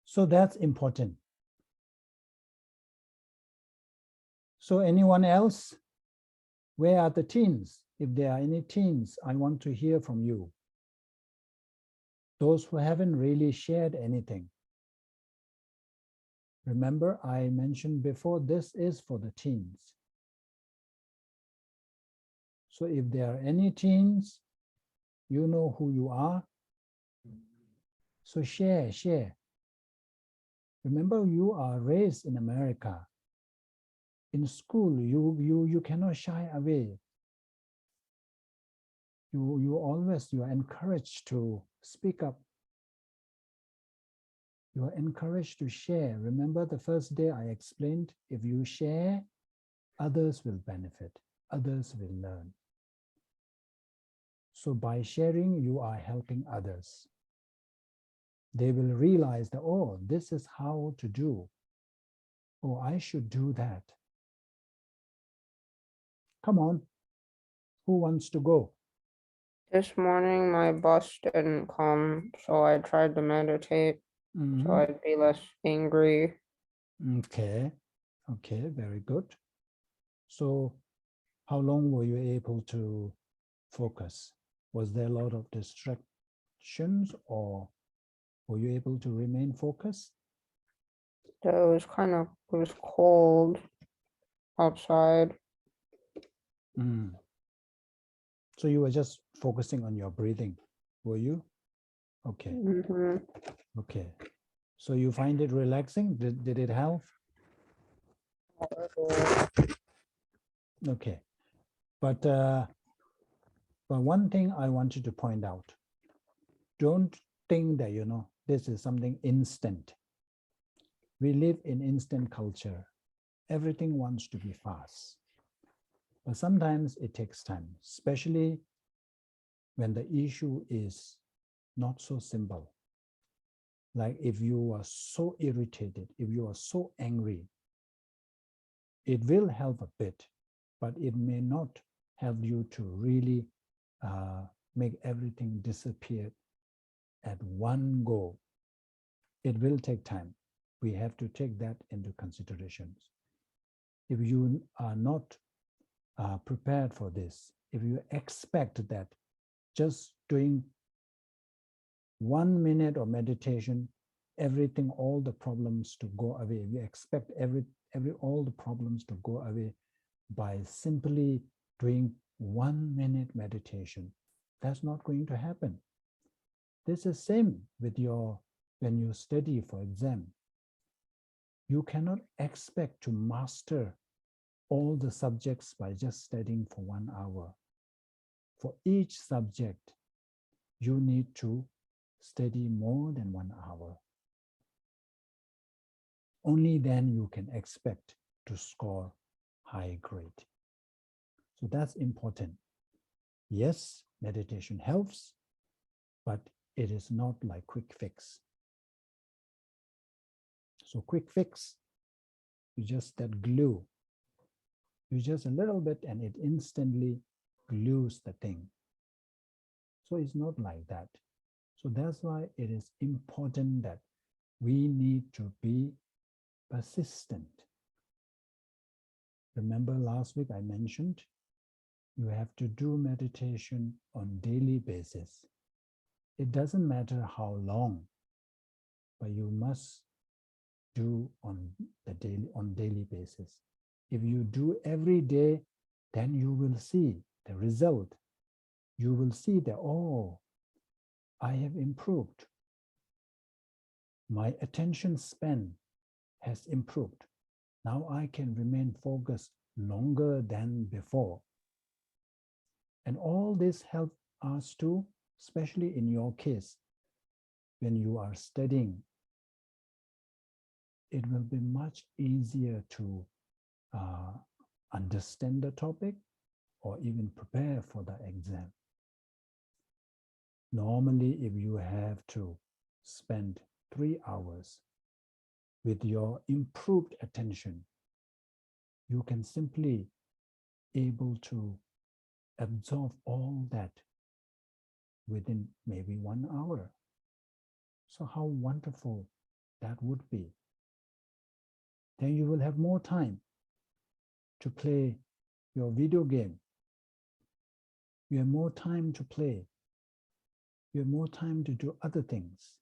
So that's important. So anyone else? Where are the teens? If there are any teens, I want to hear from you. Those who haven't really shared anything. Remember, I mentioned before, this is for the teens. So if there are any teens, you know who you are. So share. Remember, you are raised in America. In school, you cannot shy away. You are encouraged to speak up. You are encouraged to share. Remember the first day I explained, if you share, others will benefit, others will learn. So by sharing, you are helping others. They will realize that, oh, this is how to do. Oh, I should do that. Come on, who wants to go? This morning, my bus didn't come, so I tried to meditate, so I'd be less angry. Okay, very good. So how long were you able to focus? Was there a lot of distractions, or were you able to remain focused? It was cold outside. So you were just focusing on your breathing, were you? Okay. Okay. So you find it relaxing? Did it help? Okay. But one thing I wanted to point out, don't think that, this is something instant. We live in instant culture. Everything wants to be fast. But sometimes it takes time, especially when the issue is not so simple. Like if you are so irritated, if you are so angry, it will help a bit, but it may not help you to really make everything disappear at one go. It will take time. We have to take that into consideration. If you are not prepared for this, if you expect that just doing 1 minute of meditation, everything, all the problems to go away, if you expect all the problems to go away by simply doing 1 minute meditation, that's not going to happen. This is same with when you study for exam. You cannot expect to master all the subjects by just studying for 1 hour. For each subject, you need to study more than 1 hour. Only then you can expect to score high grade. So that's important. Yes, meditation helps, but it is not like quick fix. So quick fix, you just that glue. You just a little bit and it instantly glues the thing. So it's not like that. So that's why it is important that we need to be persistent. Remember last week I mentioned you have to do meditation on daily basis. It doesn't matter how long, but you must do on daily basis. If you do every day, then you will see the result. You will see that, oh, I have improved. My attention span has improved. Now I can remain focused longer than before. And all this helps us to, especially in your case, when you are studying, it will be much easier to understand the topic or even prepare for the exam. Normally, if you have to spend 3 hours with your improved attention, you can simply able to absorb all that within maybe 1 hour. So how wonderful that would be. Then you will have more time to play your video game. You have more time to play. You have more time to do other things.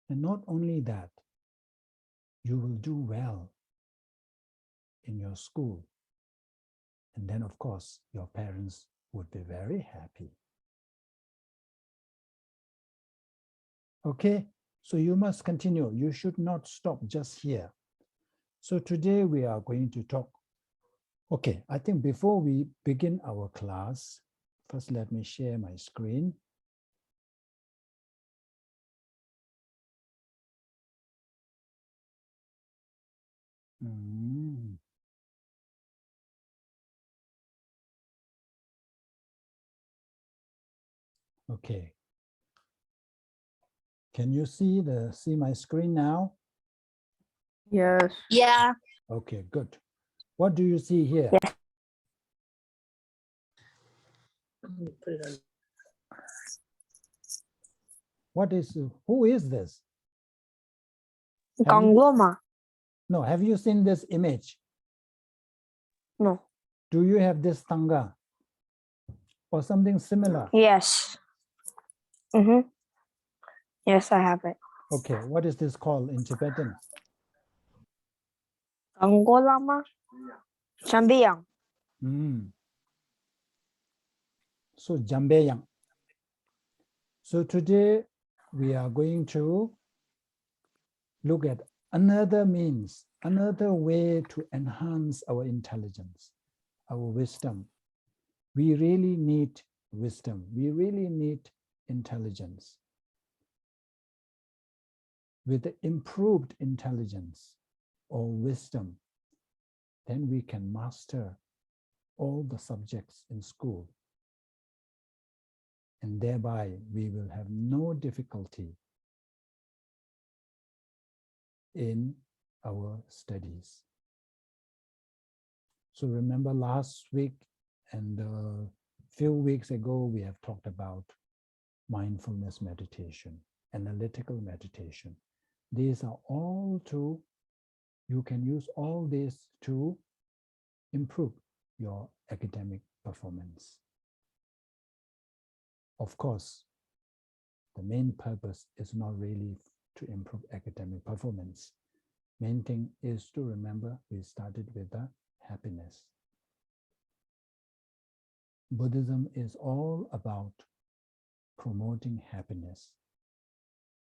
And not only that, you will do well in your school. And then, of course, your parents would be very happy. Okay, so you must continue. You should not stop just here. So today we are going to talk. Okay, I think before we begin our class, first let me share my screen. Okay. Can you see my screen now? Yes. Yeah. Okay, good. What do you see here? Yes. Who is this? Congloma. No, have you seen this image? No. Do you have this tanga or something similar? Yes. Mm-hmm. Yes, I have it. Okay, what is this called in Tibetan? Congloma. Sambiyang. So Jambeyang. So today we are going to look at another means, another way to enhance our intelligence, our wisdom. We really need wisdom. We really need intelligence. With the improved intelligence or wisdom, then we can master all the subjects in school. And thereby we will have no difficulty in our studies. So remember last week and a few weeks ago, we have talked about mindfulness meditation, analytical meditation. These are all you can use all this to improve your academic performance. Of course, the main purpose is not really to improve academic performance. Main thing is to remember we started with the happiness. Buddhism is all about promoting happiness.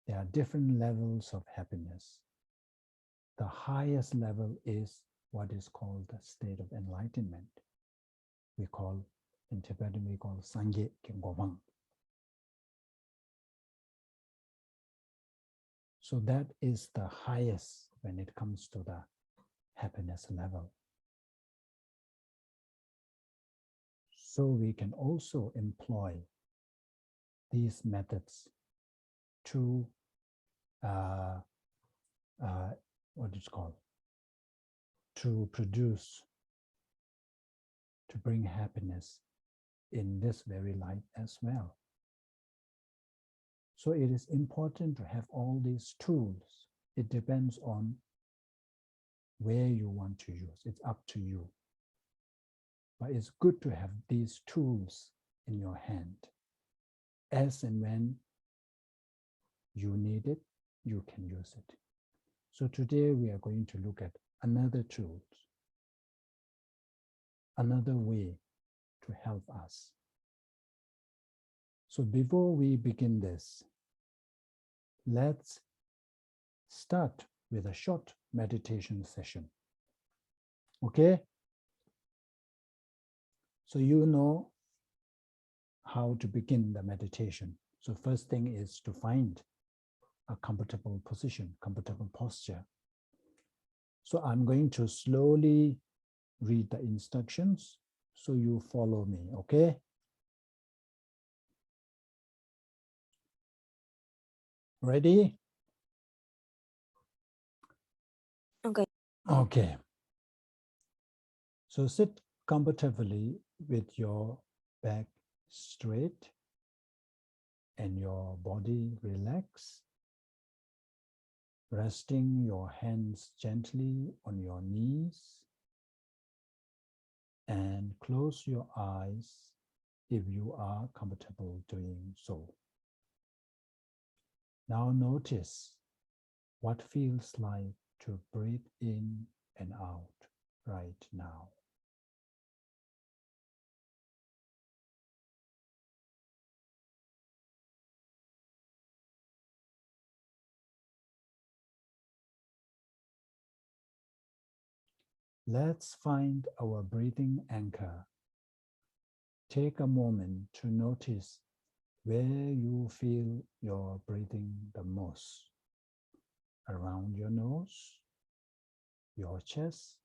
There are different levels of happiness. The highest level is what is called the state of enlightenment. In Tibetan, we call Sangye Kengobang. So that is the highest when it comes to the happiness level. So we can also employ these methods to to produce, to bring happiness in this very life as well. So it is important to have all these tools. It depends on where you want to use. It's up to you. But it's good to have these tools in your hand. As and when you need it, you can use it. So today we are going to look at another tool, another way to help us. So before we begin this, let's start with a short meditation session. Okay? So you know how to begin the meditation. So first thing is to find a comfortable position, comfortable posture. So I'm going to slowly read the instructions so you follow me, okay? Ready? Okay. Okay. So sit comfortably with your back straight and your body relaxed. resting your hands gently on your knees, and close your eyes if you are comfortable doing so. Now notice what feels like to breathe in and out right now. Let's find our breathing anchor. Take a moment to notice where you feel your breathing the most. Around your nose, your chest,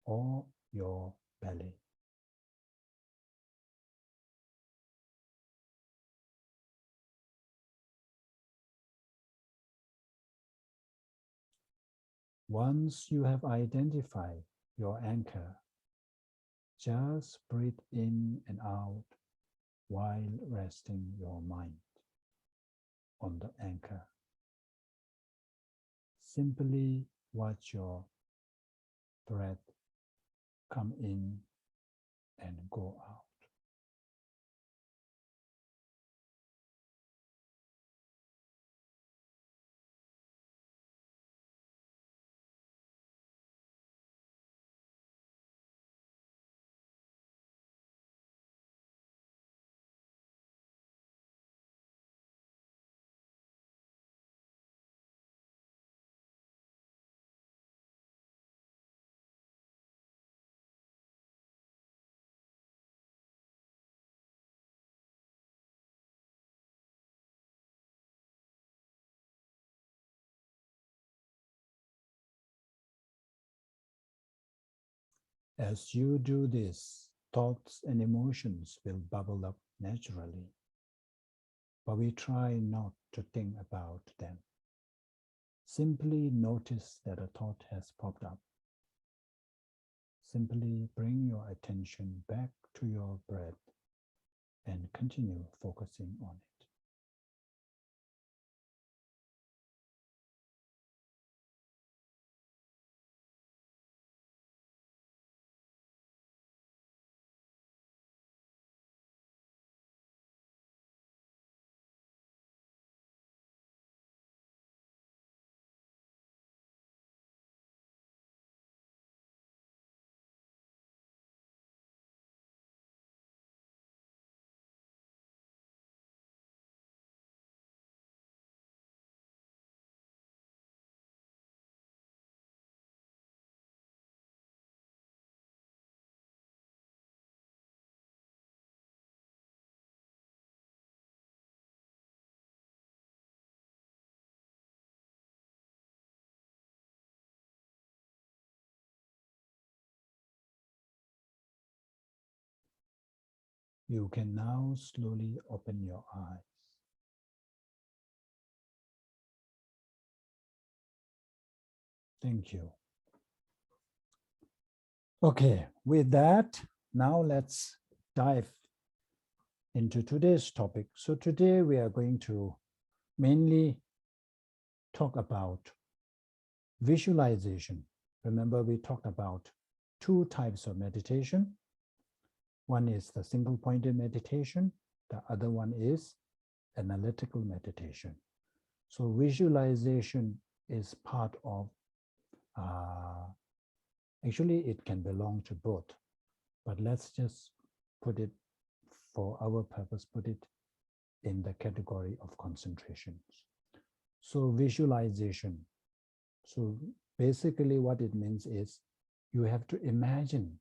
or your belly. Once you have identified your anchor, just breathe in and out while resting your mind on the anchor. Simply watch your breath come in and go out. As you do this, thoughts and emotions will bubble up naturally, but we try not to think about them. Simply notice that a thought has popped up. Simply bring your attention back to your breath and continue focusing on it. You can now slowly open your eyes. Thank you. Okay, with that, now let's dive into today's topic. So today we are going to mainly talk about visualization. Remember, we talked about two types of meditation. One is the single-pointed meditation. The other one is analytical meditation. So visualization is part of, actually it can belong to both, but let's just put it, for our purpose, put it in the category of concentrations. So visualization. So basically what it means is you have to imagine.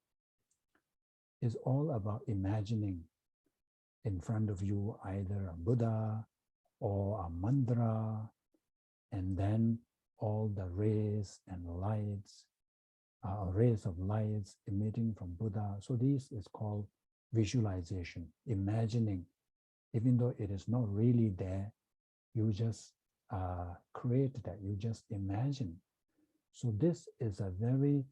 It's all about imagining in front of you either a Buddha or a mantra, and then all the rays and lights, rays of lights emitting from Buddha. So this is called visualization, imagining. Even though it is not really there, you just create that, you just imagine. So this is a very,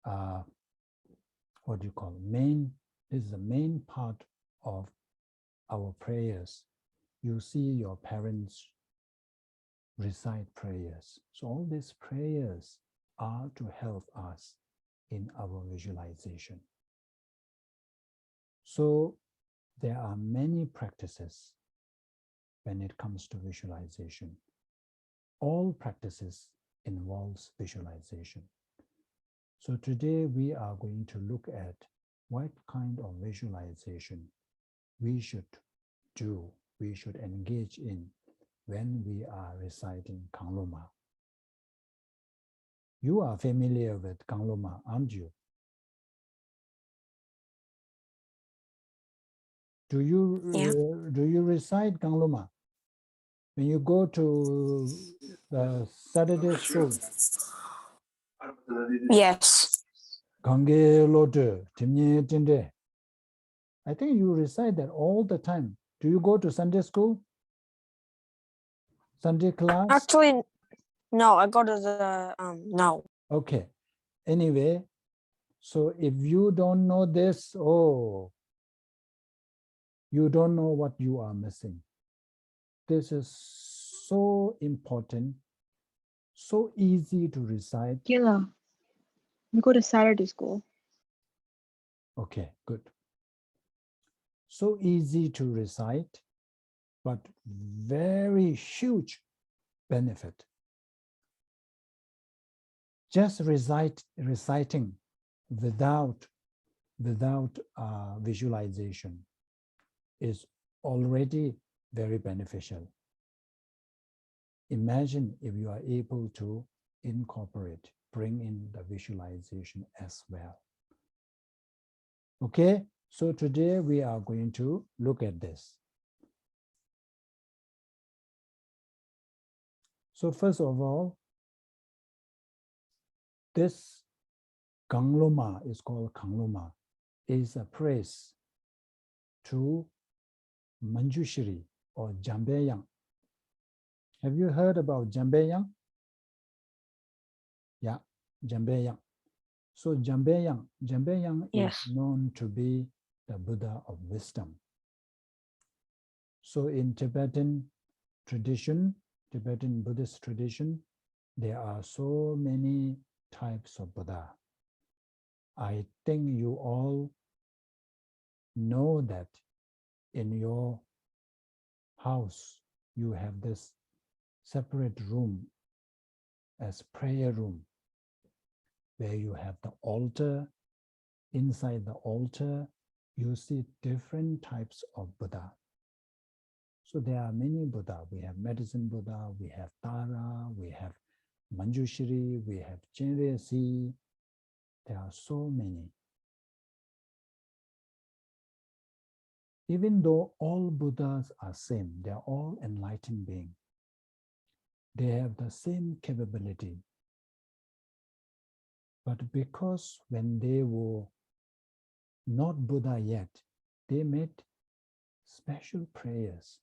what do you call it? This is the main part of our prayers. You see your parents recite prayers. So all these prayers are to help us in our visualization. So there are many practices when it comes to visualization. All practices involves visualization. So today we are going to look at what kind of visualization we should do, we should engage in when we are reciting Kangloma. You are familiar with Kangloma, aren't you? Do you recite Kangloma? When you go to the Saturday school? Yes. I think you recite that all the time. Do you go to Sunday school? Sunday class? Actually, no, I go to the, no. Okay. Anyway, so if you don't know this, oh, you don't know what you are missing. This is so important, so easy to recite. Gila, we go to Saturday school. Okay, good. So easy to recite, but very huge benefit. Just reciting without visualization is already very beneficial. Imagine if you are able to incorporate, bring in the visualization as well. Okay, so today we are going to look at this. So first of all, this Kangloma is called Kangloma, is a praise to Manjushri or Jambeyang. Have you heard about Jambeyang? Yeah, Jambeyang. So Jambeyang Yes. is known to be the Buddha of wisdom. So in Tibetan tradition, Tibetan Buddhist tradition, there are so many types of Buddha. I think you all know that in your house, you have this separate room as prayer room, where you have the altar. Inside the altar, you see different types of Buddha. So there are many Buddha. We have medicine Buddha, we have Tara, we have Manjushri, we have Chenresi. There are so many. Even though all Buddhas are same, they are all enlightened beings. They have the same capability. But because when they were not Buddha yet, they made special prayers,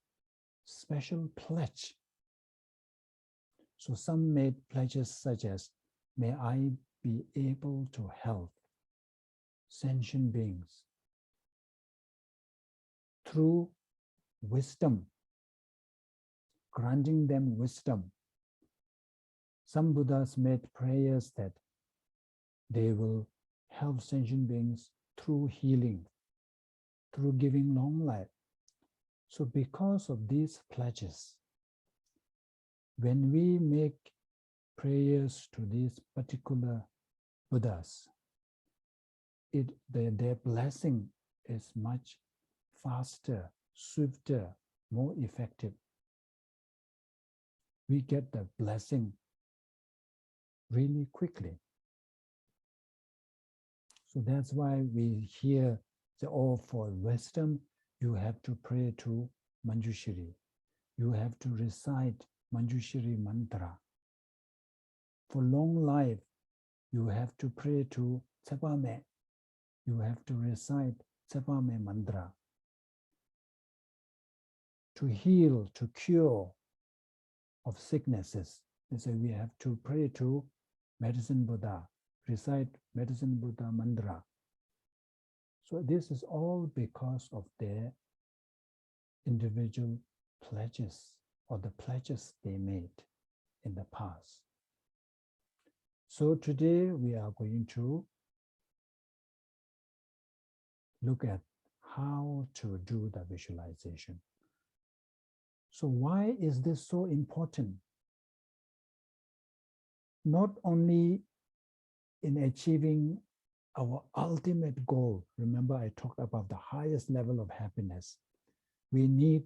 special pledge. So some made pledges such as, may I be able to help sentient beings through wisdom, granting them wisdom. Some Buddhas made prayers that they will help sentient beings through healing, through giving long life. So because of these pledges, when we make prayers to these particular Buddhas, their blessing is much faster, swifter, more effective. We get the blessing really quickly. So that's why we hear the for wisdom, you have to pray to Manjushri. You have to recite Manjushri mantra. For long life, you have to pray to Tsepame. You have to recite Tsepame mantra. To heal, to cure of sicknesses, they say we have to pray to Medicine Buddha, recite Medicine Buddha mantra. So this is all because of their individual pledges or the pledges they made. in the past. So today we are going to look at how to do the visualization. So why is this so important? Not only in achieving our ultimate goal, remember I talked about the highest level of happiness, we need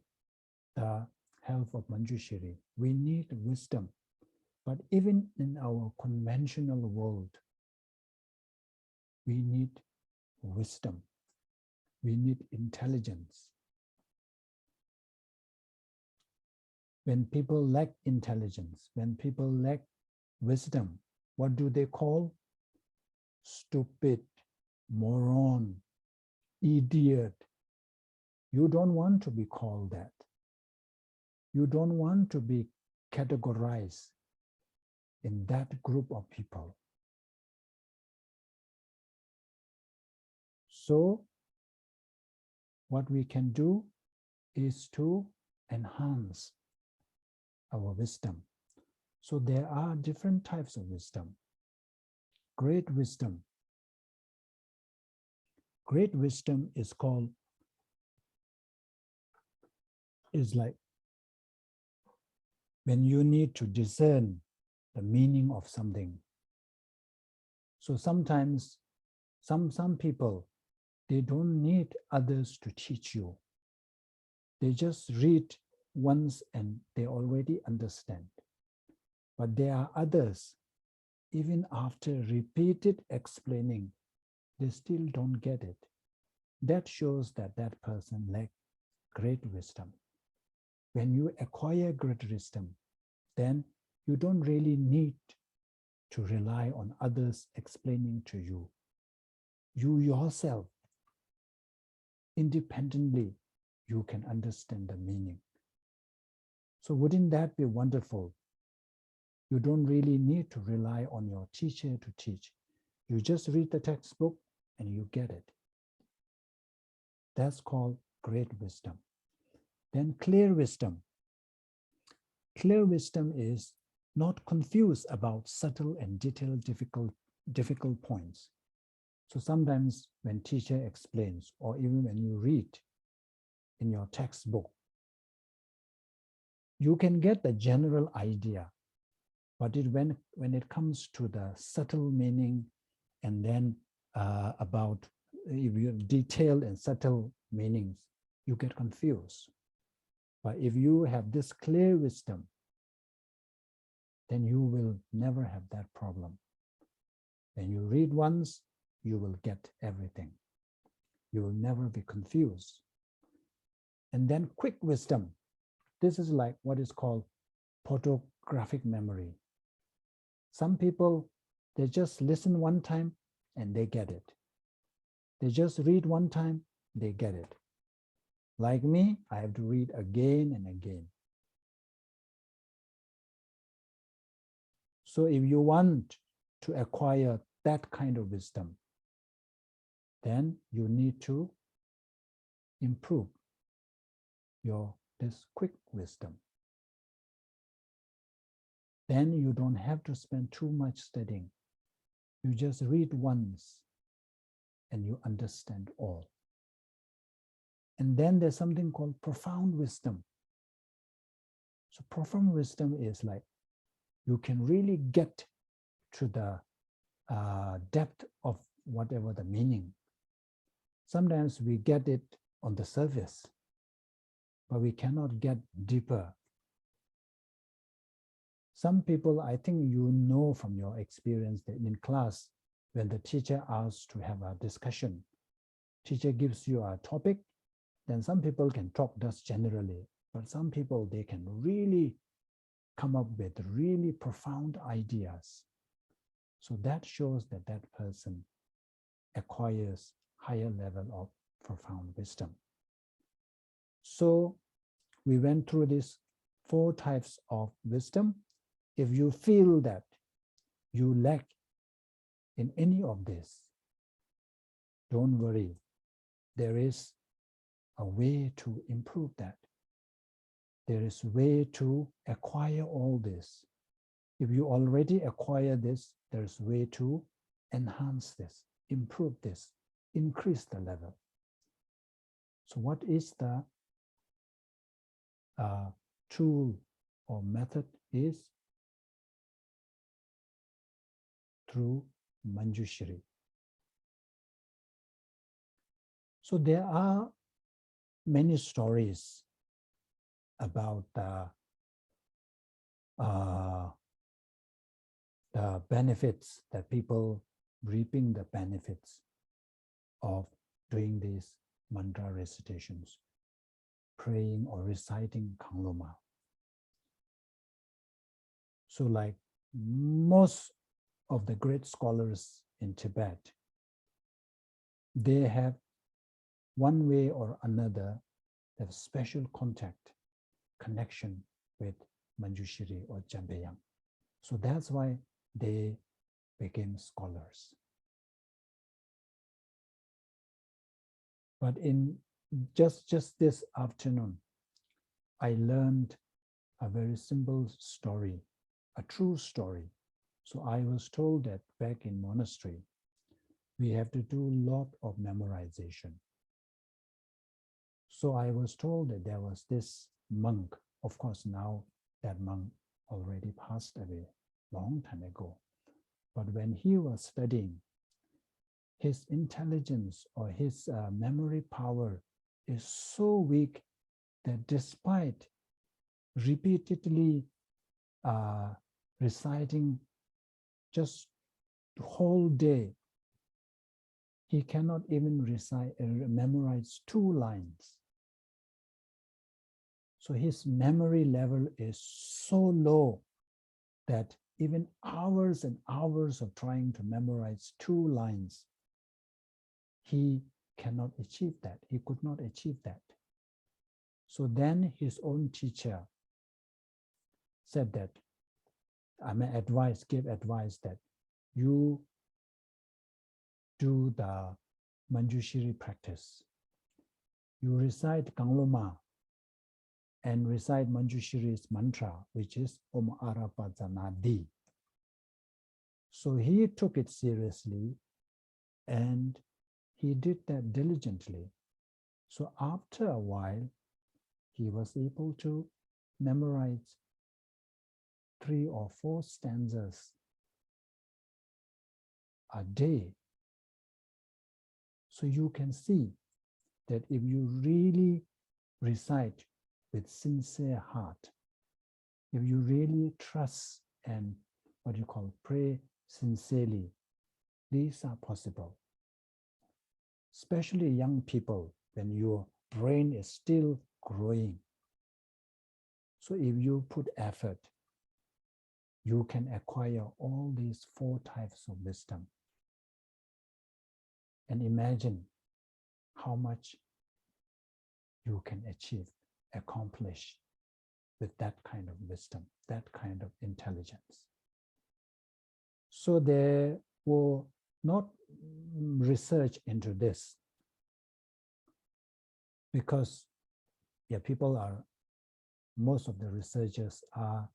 the help of Manjushri, we need wisdom. But even in our conventional world, we need wisdom, we need intelligence. When people lack intelligence, when people lack wisdom, what do they call? Stupid, moron, idiot. You don't want to be called that. You don't want to be categorized in that group of people. So what we can do is to enhance our wisdom. So there are different types of wisdom. Great wisdom. Great wisdom is like when you need to discern the meaning of something. So sometimes some people, they don't need others to teach you. They just read once and they already understand. But there are others, even after repeated explaining, they still don't get it. That shows that that person lacks great wisdom. When you acquire great wisdom, then you don't really need to rely on others explaining to you. You yourself, independently, you can understand the meaning. So wouldn't that be wonderful? You don't really need to rely on your teacher to teach. You just read the textbook and you get it. That's called great wisdom. Then clear wisdom. Clear wisdom is not confused about subtle and detailed difficult points. So sometimes when teacher explains, or even when you read in your textbook, you can get the general idea, but when it comes to the subtle meaning and then about detailed and subtle meanings, you get confused. But if you have this clear wisdom, then you will never have that problem. When you read once, you will get everything. You will never be confused. And then quick wisdom. This is like what is called photographic memory. Some people, they just listen one time and they get it. They just read one time, they get it. Like me, I have to read again and again. So if you want to acquire that kind of wisdom, then you need to improve this quick wisdom. Then you don't have to spend too much studying. You just read once and you understand all. And then there's something called profound wisdom. So profound wisdom is like you can really get to the depth of whatever the meaning. Sometimes we get it on the surface, but we cannot get deeper. Some people, I think you know from your experience that in class, when the teacher asks to have a discussion, teacher gives you a topic, then some people can talk just generally, but some people, they can really come up with really profound ideas. So that shows that that person acquires higher level of profound wisdom. So we went through these 4 types of wisdom. If you feel that you lack in any of this, don't worry. There is a way to improve that. There is a way to acquire all this. If you already acquire this, there's a way to enhance this, improve this, increase the level. So what is the tool or method is through Manjushri. So there are many stories about the benefits that people reaping the benefits of doing these mantra recitations, praying or reciting Kangloma. So like most of the great scholars in Tibet, they have one way or another have special connection with Manjushri or Jambayang. So that's why they became scholars. But in just this afternoon, I learned a very simple story, a true story. So I was told that back in monastery, we have to do a lot of memorization. So I was told that there was this monk. Of course, now that monk already passed away long time ago. But when he was studying, his intelligence or his memory power is so weak that despite repeatedly reciting just the whole day, he cannot even memorize 2 lines. So his memory level is so low that even hours and hours of trying to memorize 2 lines, he cannot achieve that. He could not achieve that. So then his own teacher said that, gave advice that you do the Manjushri practice. You recite Kangloma and recite Manjushri's mantra, which is Om Arapajanadi. So he took it seriously and he did that diligently. So after a while, he was able to memorize 3 or 4 stanzas a day. So you can see that if you really recite with sincere heart, if you really trust and pray sincerely, these are possible. Especially young people, when your brain is still growing. So if you put effort, you can acquire all these 4 types of wisdom. And imagine how much you can achieve, accomplish with that kind of wisdom, that kind of intelligence. So there were not research into this because most of the researchers are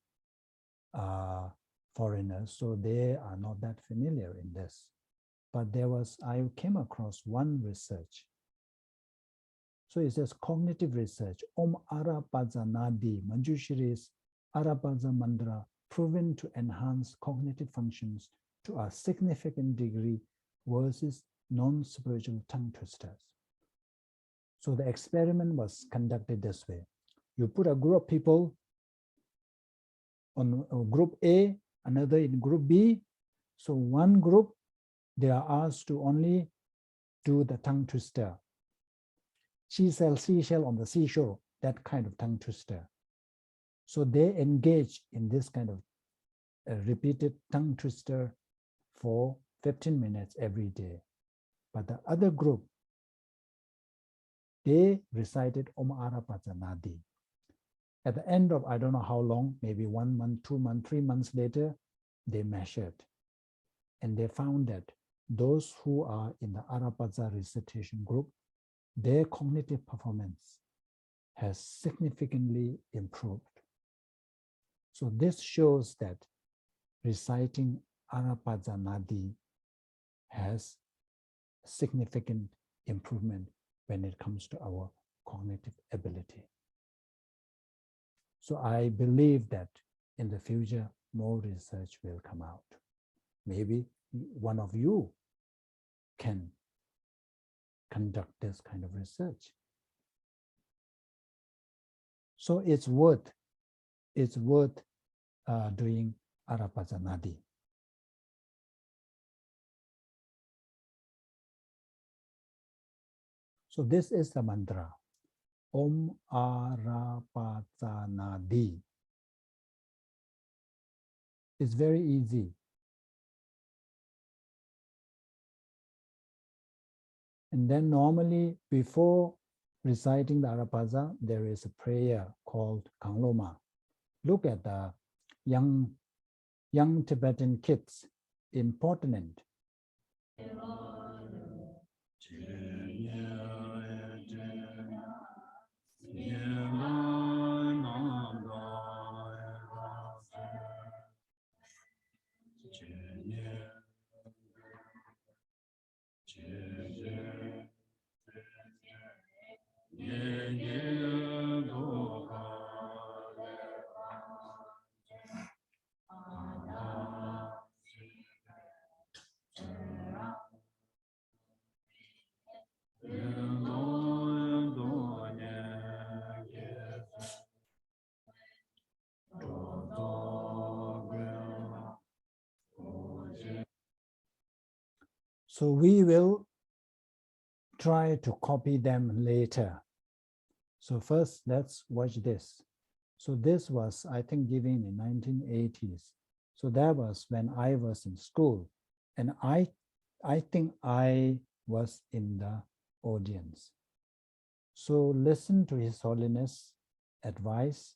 foreigners, so they are not that familiar in this. But I came across one research. So it says cognitive research, Om Arapajanadi, Manjushri's Arapaja mantra, proven to enhance cognitive functions to a significant degree versus non-spiritual tongue twisters. So the experiment was conducted this way. You put a group of people on group A, another in group B. So one group, they are asked to only do the tongue twister. Seashell on the seashore, that kind of tongue twister. So they engage in this kind of repeated tongue twister for 15 minutes every day. But the other group, they recited Om Arapajanadi. At the end of, I don't know how long, maybe 1 month, 2 months, 3 months later, they measured. And they found that those who are in the Arapaja recitation group, their cognitive performance has significantly improved. So this shows that reciting Anapajanadi has significant improvement when it comes to our cognitive ability. So I believe that in the future, more research will come out. Maybe one of you can conduct this kind of research. So it's worth doing Anapajanadi. So this is the mantra, Om Arapajanadi. It's very easy. And then normally before reciting the Arapaja, there is a prayer called Kangloma. Look at the young Tibetan kids in Portland. So we will try to copy them later. So first, let's watch this. So this was, I think, given in 1980s. So that was when I was in school. And I think I was in the audience. So listen to His Holiness' advice.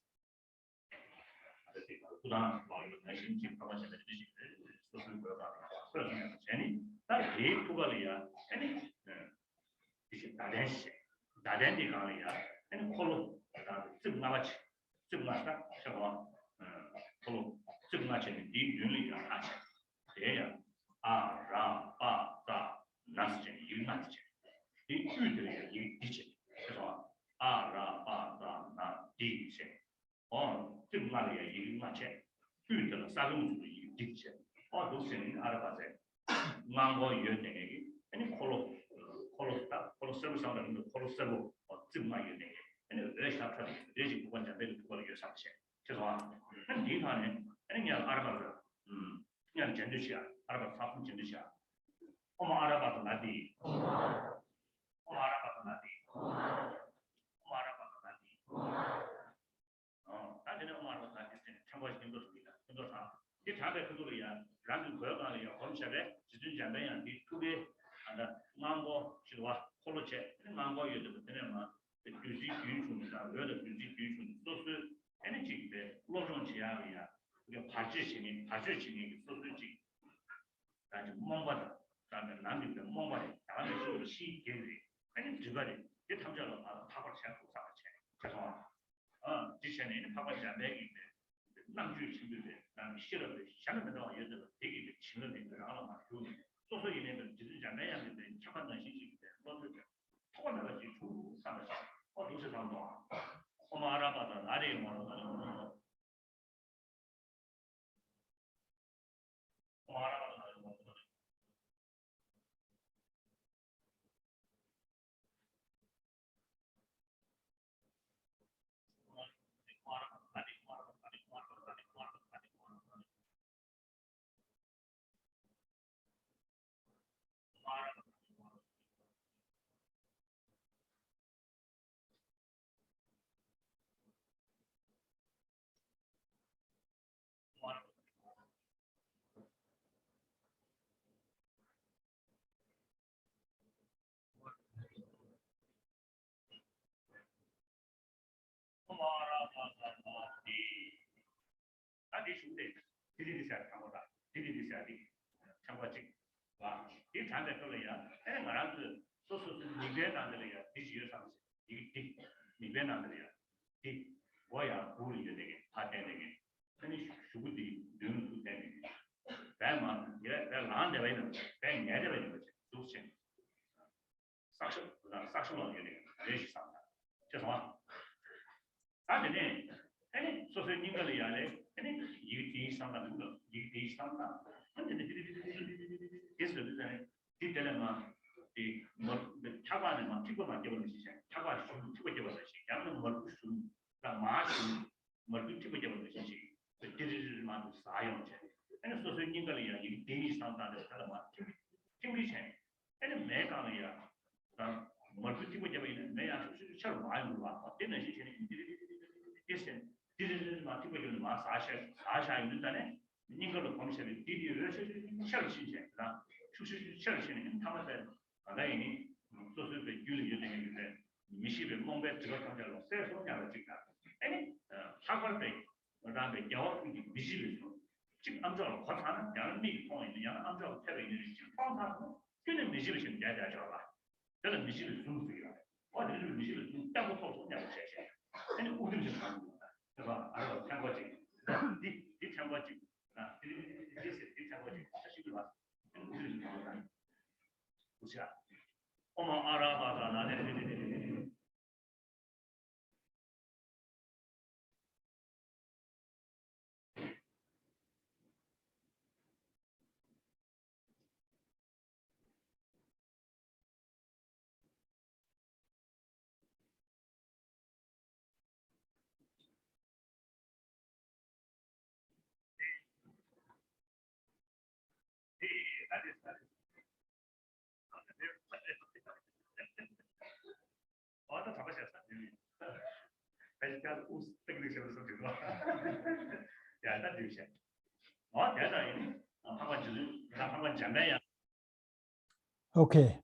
Okay,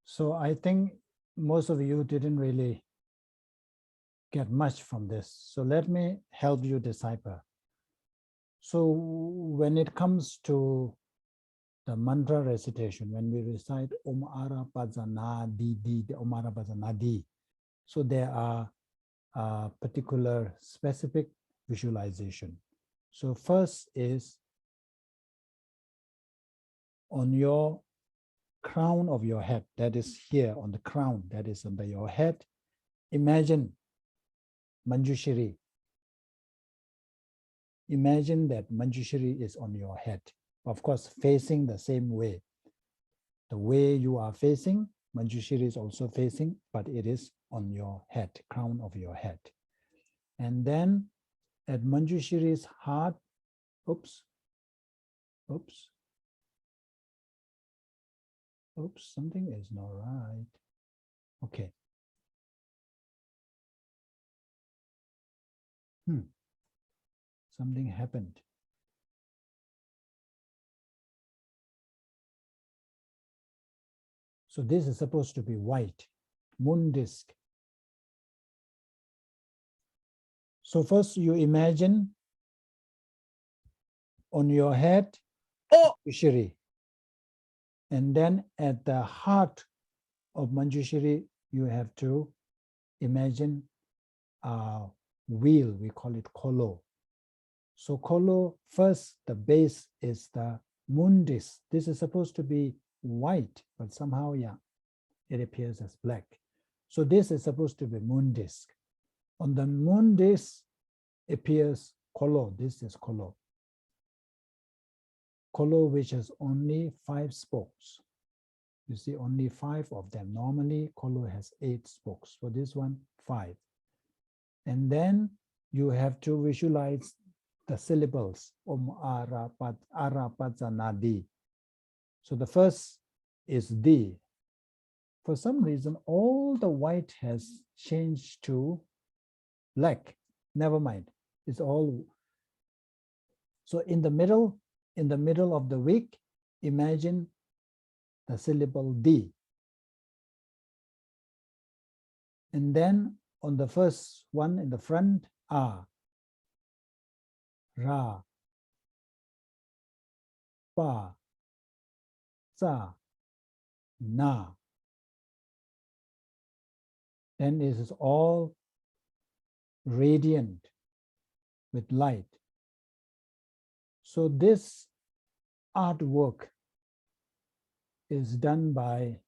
so I think most of you didn't really get much from this. So let me help you decipher. So when it comes to the mantra recitation, when we recite Om Ara Pazana Di Di, the Om Ara Pazana Di, so there are particular specific visualization. So first is on your crown of your head, that is here on the crown, that is under your head. Imagine Manjushri. Imagine that Manjushri is on your head, of course, facing the same way. The way you are facing, Manjushri is also facing, but it is on your head, crown of your head. And then at Manjushri's heart, oops, something is not right. Okay. Something happened. So this is supposed to be white, moon disk. So first you imagine on your head, Manjushri. And then at the heart of Manjushri, you have to imagine a wheel, we call it kolo. So kolo, first the base is the moon disk. This is supposed to be white, but somehow, it appears as black. So this is supposed to be moon disk. On the moon disk appears kolo. This is kolo. Kolo, which has only 5 spokes. You see only 5 of them. Normally, kolo has 8 spokes. For this one, 5. And then you have to visualize the syllables Om Ara Pazana Di. So the first is Di. For some reason, all the white has changed to black. Never mind. It's all. So in the middle of the week, imagine the syllable D. And then on the first one in the front, A, Ra, Pa, Sa, Na. Then it is all radiant with light. So this artwork is done by,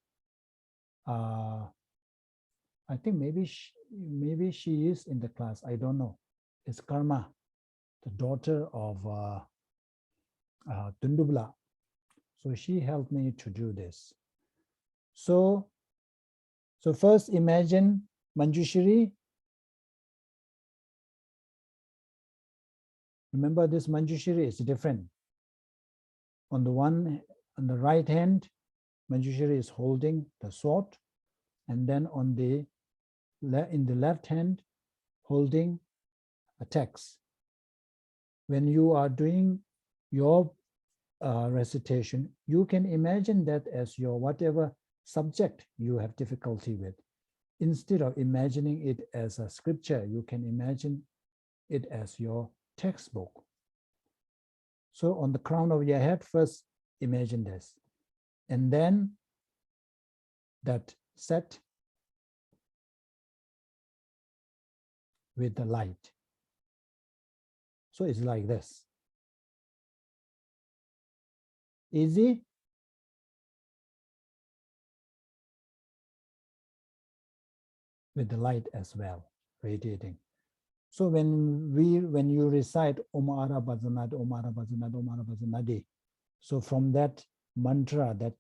I think maybe she is in the class. I don't know. It's Karma, the daughter of Tundubla. So she helped me to do this. So first imagine Manjushri. Remember, this Manjushri is different. On the right hand, Manjushri is holding the sword, and then in the left hand, holding a text. When you are doing your recitation, you can imagine that as your whatever subject you have difficulty with. Instead of imagining it as a scripture, you can imagine it as your textbook. So on the crown of your head, first imagine this, and then that set with the light. So it's like this. Easy? With the light as well, radiating. So when you recite Om Ara Bhajanad, Om Ara Bhajanad, Om Ara Bhajanadi, so from that mantra, that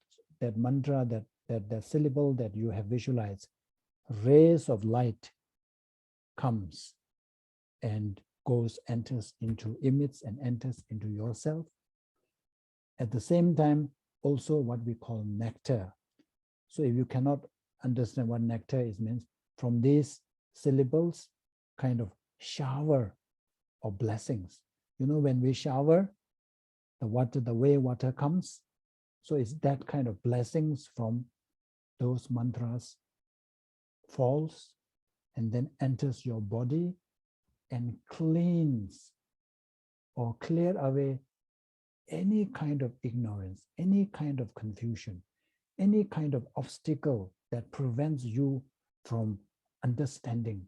syllable that you have visualized, rays of light comes and enters into image and enters into yourself. At the same time, also what we call nectar. So if you cannot understand what nectar is, means from these syllables, kind of shower of blessings. You know, when we shower, the way water comes. So it's that kind of blessings from those mantras falls and then enters your body and cleans or clear away any kind of ignorance, any kind of confusion, any kind of obstacle that prevents you from understanding.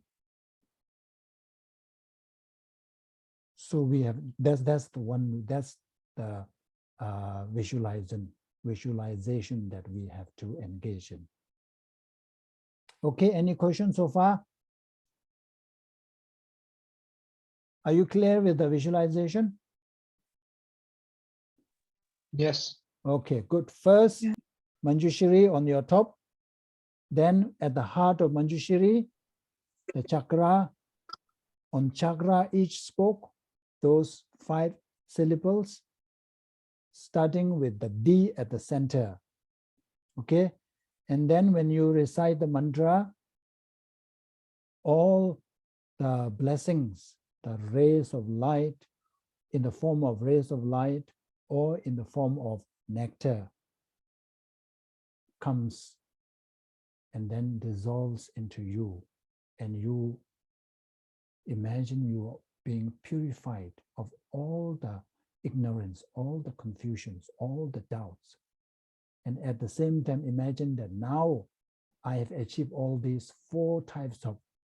So we have that's the visualization that we have to engage in. Okay, any questions so far? Are you clear with the visualization? Yes. Okay, good. First, Manjushri on your top. Then at the heart of Manjushri, the chakra. On chakra, each spoke those 5 syllables, starting with the D at the center. Okay, and then when you recite the mantra, all the blessings, the rays of light, in the form of rays of light or in the form of nectar, comes and then dissolves into you, and you imagine you being purified of all the ignorance, all the confusions, all the doubts. And at the same time, imagine that now I have achieved all these 4 types of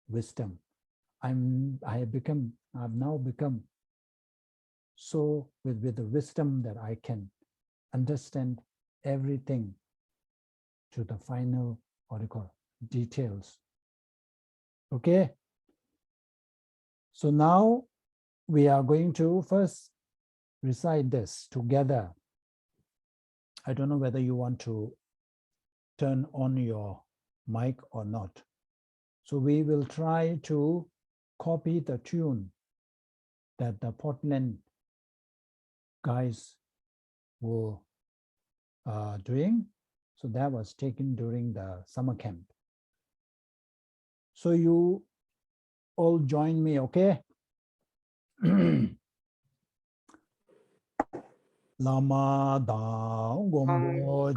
wisdom. I've now become so with the wisdom that I can understand everything to the final, what do you call, details. Okay. So now we are going to first recite this together. I don't know whether you want to turn on your mic or not. So we will try to copy the tune that the Portland guys were doing. So that was taken during the summer camp. So you all join me, okay? Lama da gombo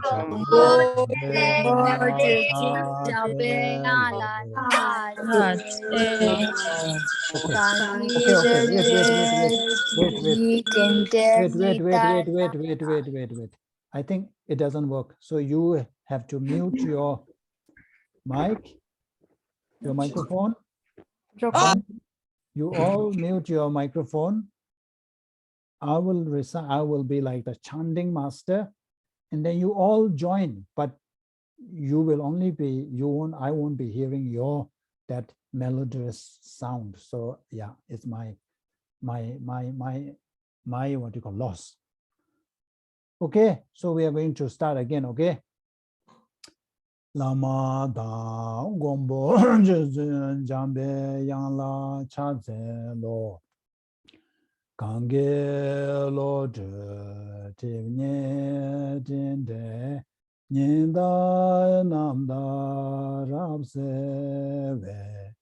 Wait. I think it doesn't work. So you have to mute your mic, your microphone. Then you all mute your microphone. I will be like the chanting master, and then you all join, but you will only be, I won't be hearing that melodious sound. So yeah, it's my what you call loss. Okay, so we are going to start again. Okay. Lama da gombo jambe yang la cha ze lo kange lo de te nye den de nyen da nam da rab se ve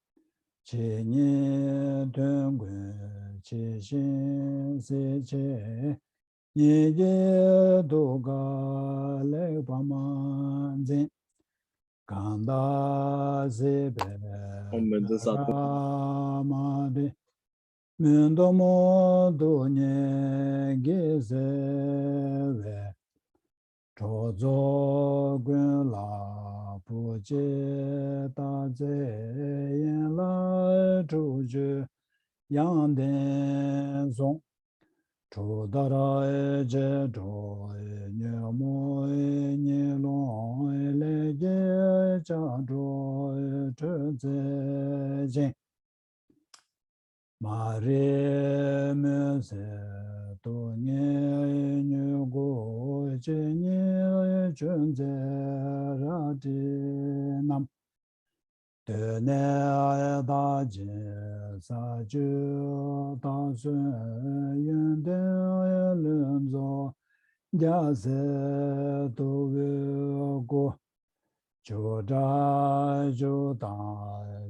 che nye den gu che shin se che nye ye do ga le pa man zen Kanda zebe ramade Mendomo donye gezeve Chozo gwen la puje taze yen la chuje yanden zong Chodara je do nye mo nye long le je cha do che ze jen ma re me se do nye nye go je nye chen ze ra di nam de ne da je sa ju da sun yen de lun zo ja se do we go jo da jo da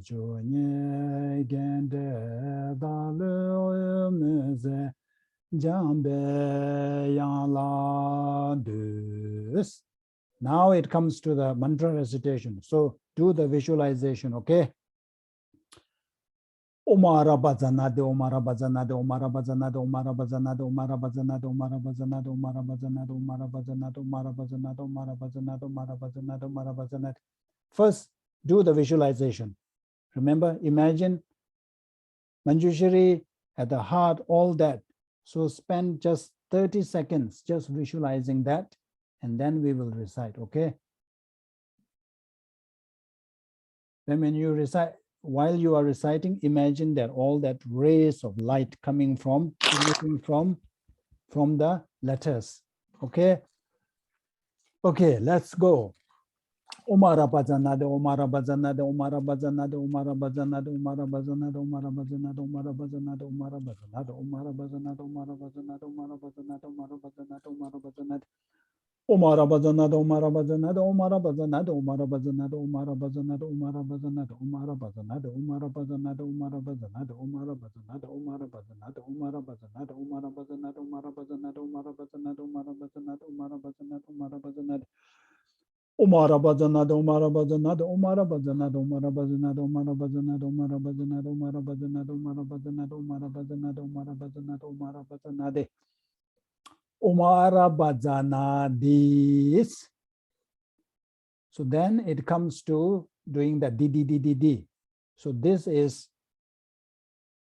jo nye gen de da le me ze jang be yang la dus. Now it comes to the mantra recitation. So do the visualization, okay? Omara bazanade, Omara bazanade, Omara bazanade, Omara bazanade, Omara bazanade, Omara bazanade, Omara bazanade, Omara bazanade, Omara bazanade, Omara bazanade, Omara bazanade, Omara bazanade. First, do the visualization. Remember, imagine Manjushri at the heart, all that. So spend just 30 seconds just visualizing that, and then we will recite, okay? Then when you recite, while you are reciting, imagine that all that rays of light coming from the letters. Okay. Okay, let's go. Omara bazanade, Omara bazanade, Omara bazanade, Omara bazanade, Omara bazanade, Omara bazanade, Omara bazanade, Omara bazanade, Omara bazanade, Omara bazanade, Omara bazanade, Omara bazanade, Omara bazanade. Omara bazanade, Omara bazanade, Omara bazanade, Omara bazanade, Omara bazanade, Omara bazanade, Omara bazanade, Omara bazanade, Omara bazanade, Omara bazanade, Omara bazanade, Omara bazanade, Omara bazanade, Omara bazanade, Omara bazanade, Omara bazanade, Omara bazanade, Omara bazanade. Omara bazanade, Omara bazanade, Omara bazanade, Omara bazanade, Omara bazanade, Omara bazanade, Omara bazanade, Omara bazanade, Omara bazanade, Omara bazanade, Omara bazanade. Omara bazanadis. So then it comes to doing the D. So this is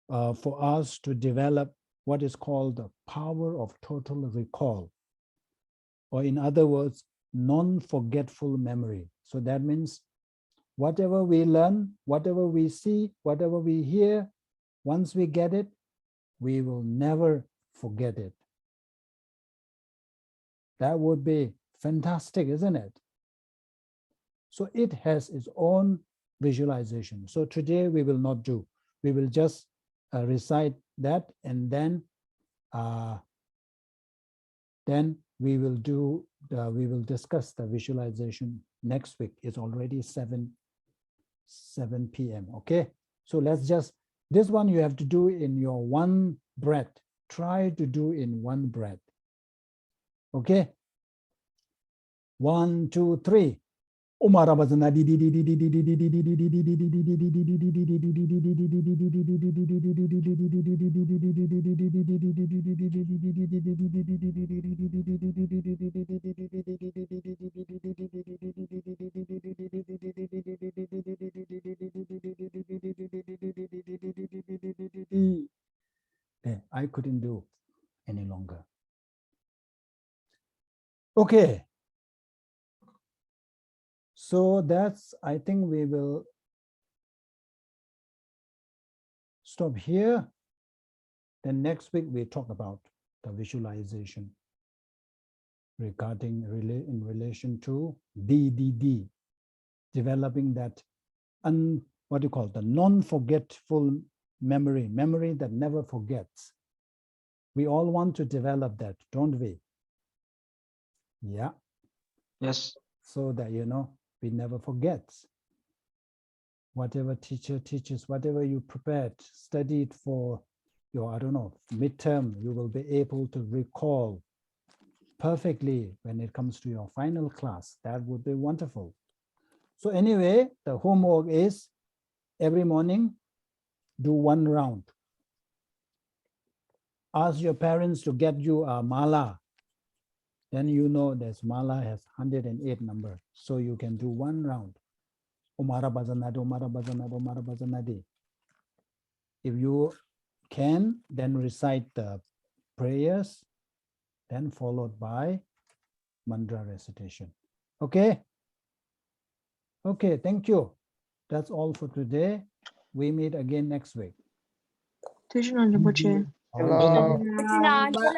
for us to develop what is called the power of total recall, or in other words, non-forgetful memory. So that means whatever we learn, whatever we see, whatever we hear, once we get it, we will never forget it. That would be fantastic, isn't it? So it has its own visualization. So today we will not do. We will just recite that, and then we will do. We will discuss the visualization next week. It's already 7 p.m. Okay, so let's just, this one you have to do in your one breath. Try to do in one breath. Okay. 1, 2, 3. Omara bazanadi. I couldn't do any longer. Okay, So that's, I think we will stop here. Then next week we talk about the visualization regarding in relation to DDD, developing that what do you call it, the non-forgetful memory that never forgets. We all want to develop that, don't we? Yeah. Yes. So that, we never forget. Whatever teacher teaches, whatever you prepared, studied for your, I don't know, midterm, you will be able to recall perfectly when it comes to your final class. That would be wonderful. So anyway, the homework is every morning, do 1 round. Ask your parents to get you a mala. Then you know this mala has 108 number. So you can do 1 round. Omara Bhajanadi, Omara Bhajanadi, Omara Bhajanadi. If you can, then recite the prayers, then followed by mantra recitation. Okay? Okay, thank you. That's all for today. We meet again next week. Teacher Rinpoche. All right. Hello.